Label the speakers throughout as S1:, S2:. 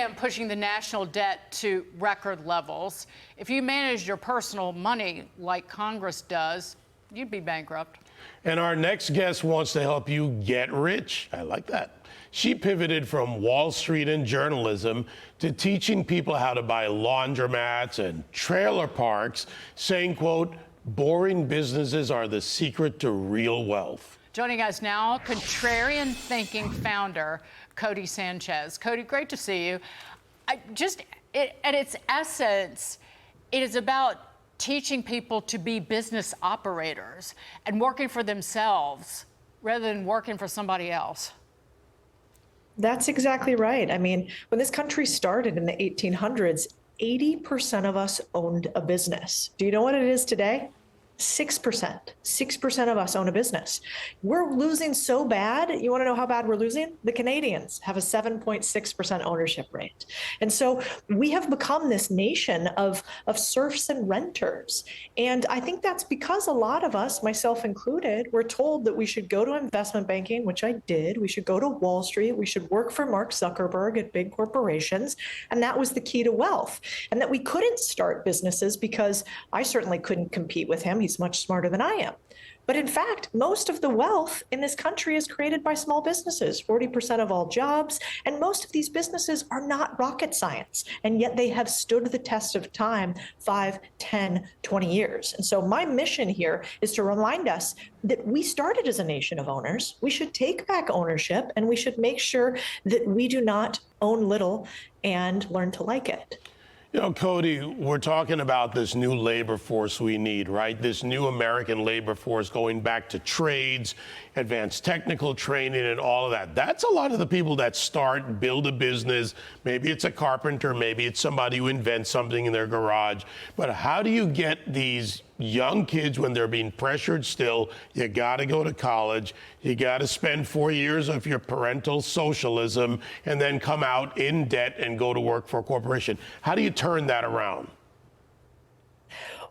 S1: president pushing the national debt to record levels. If you manage your personal money like Congress does, you'd be bankrupt.
S2: And our next guest wants to help you get rich. I like that. She pivoted from Wall Street and journalism to teaching people how to buy laundromats and trailer parks, saying, quote, boring businesses are the secret to real wealth.
S1: Joining us now, Contrarian Thinking founder, Codie Sanchez. Codie, great to see you. At its essence, it is about teaching people to be business operators and working for themselves rather than working for somebody else.
S3: That's exactly right. I mean, when this country started in the 1800s, 80% of us owned a business. Do you know what it is today? 6%. 6% of us own a business. We're losing so bad. You want to know how bad we're losing? The Canadians have a 7.6% ownership rate. And so we have become this nation of serfs and renters. And I think that's because a lot of us, myself included, were told that we should go to investment banking, which I did. We should go to Wall Street. We should work for Mark Zuckerberg at big corporations. And that was the key to wealth. And that we couldn't start businesses because I certainly couldn't compete with him. He's much smarter than I am. But in fact, most of the wealth in this country is created by small businesses, 40% of all jobs. And most of these businesses are not rocket science. And yet they have stood the test of time 5, 10, 20 years. And so my mission here is to remind us that we started as a nation of owners. We should take back ownership, and we should make sure that we do not own little and learn to like it.
S2: You know, Codie, we're talking about this new labor force we need, right? This new American labor force going back to trades, advanced technical training, and all of that. That's a lot of the people that start, build a business. Maybe it's a carpenter, maybe it's somebody who invents something in their garage. But how do you get these young kids when they're being pressured still? You got to go to college. You got to spend 4 years of your parental socialism and then come out in debt and go to work for a corporation. How do you turn that around?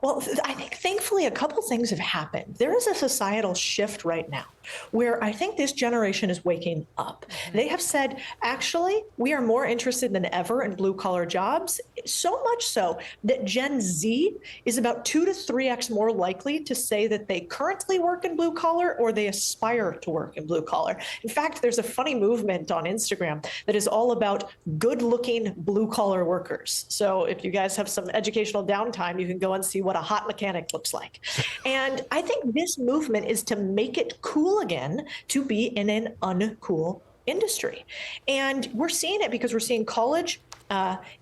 S3: Well, I think thankfully a couple things have happened. There is a societal shift right now where I think this generation is waking up. They have said, actually, we are more interested than ever in blue collar jobs, so much so that Gen Z is about 2 to 3x more likely to say that they currently work in blue collar or they aspire to work in blue collar. In fact, there's a funny movement on Instagram that is all about good looking blue collar workers. So if you guys have some educational downtime, you can go and see what a hot mechanic looks like. And I think this movement is to make it cool again to be in an uncool industry. And we're seeing it because we're seeing college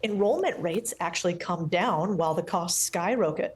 S3: enrollment rates actually come down while the costs skyrocket.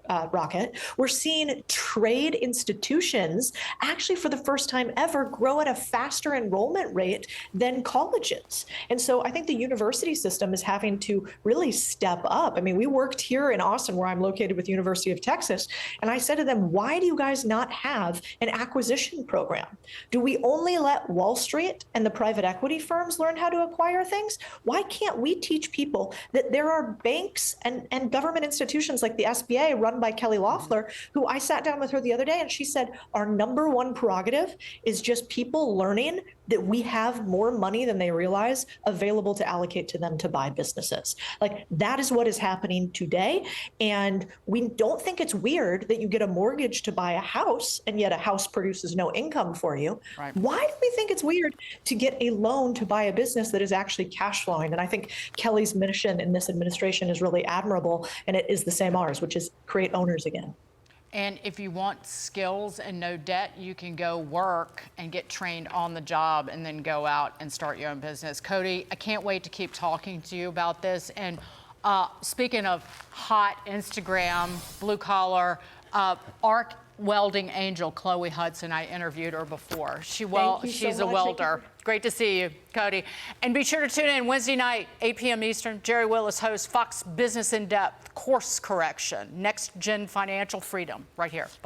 S3: We're seeing trade institutions actually for the first time ever grow at a faster enrollment rate than colleges. And so I think the university system is having to really step up. I mean, we worked here in Austin where I'm located with the University of Texas. And I said to them, why do you guys not have an acquisition program? Do we only let Wall Street and the private equity firms learn how to acquire things? Why can't we teach people that there are banks and government institutions like the SBA run by Kelly Loeffler, who I sat down with her the other day and she said, our number one prerogative is just people learning that we have more money than they realize available to allocate to them to buy businesses. Like that is what is happening today. And we don't think it's weird that you get a mortgage to buy a house and yet a house produces no income for you. Right. Why do we think it's weird to get a loan to buy a business that is actually cash flowing? And I think Kelly's mission in this administration is really admirable, and it is the same ours, which is create owners again.
S1: And if you want skills and no debt, you can go work and get trained on the job and then go out and start your own business. Codie, I can't wait to keep talking to you about this. And speaking of hot Instagram, blue collar, arc welding angel Chloe Hudson, I interviewed her before. She's a welder. Great to see you, Codie. And be sure to tune in Wednesday night, 8 p.m. Eastern. Jerry Willis hosts Fox Business in Depth, Course Correction, Next Gen Financial Freedom, right here, Fox.